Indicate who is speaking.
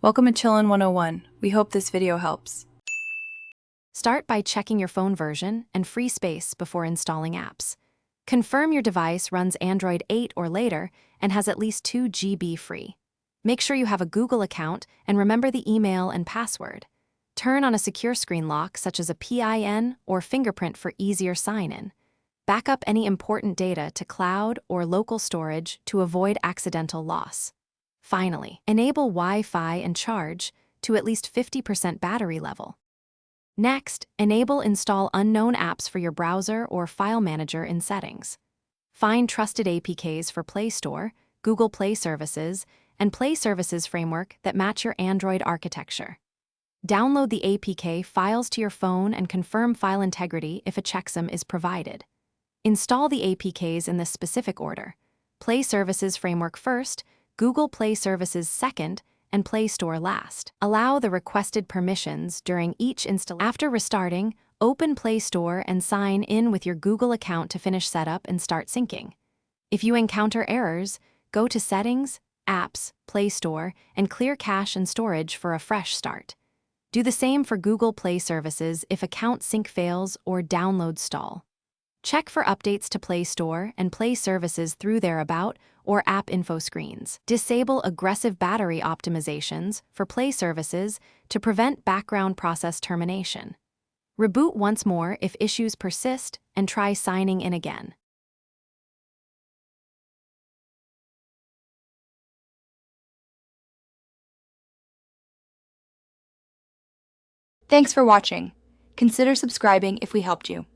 Speaker 1: Welcome to Chillin' 101. We hope this video helps.
Speaker 2: Start by checking your phone version and free space before installing apps. Confirm your device runs Android 8 or later and has at least 2 GB free. Make sure you have a Google account and remember the email and password. Turn on a secure screen lock such as a PIN or fingerprint for easier sign-in. Back up any important data to cloud or local storage to avoid accidental loss. Finally, enable Wi-Fi and charge to at least 50% battery level. Next, enable Install Unknown Apps for your browser or file manager in Settings. Find trusted APKs for Play Store, Google Play Services, and Play Services framework that match your Android architecture. Download the APK files to your phone and confirm file integrity if a checksum is provided. Install the APKs in this specific order: Play Services framework first, Google Play Services second, and Play Store last. Allow the requested permissions during each installation. After restarting, open Play Store and sign in with your Google account to finish setup and start syncing. If you encounter errors, go to Settings, Apps, Play Store, and clear cache and storage for a fresh start. Do the same for Google Play Services if account sync fails or downloads stall. Check for updates to Play Store and Play Services through their About or App Info screens. Disable aggressive battery optimizations for Play Services to prevent background process termination. Reboot once more if issues persist and try signing in again.
Speaker 3: Thanks for watching. Consider subscribing if we helped you.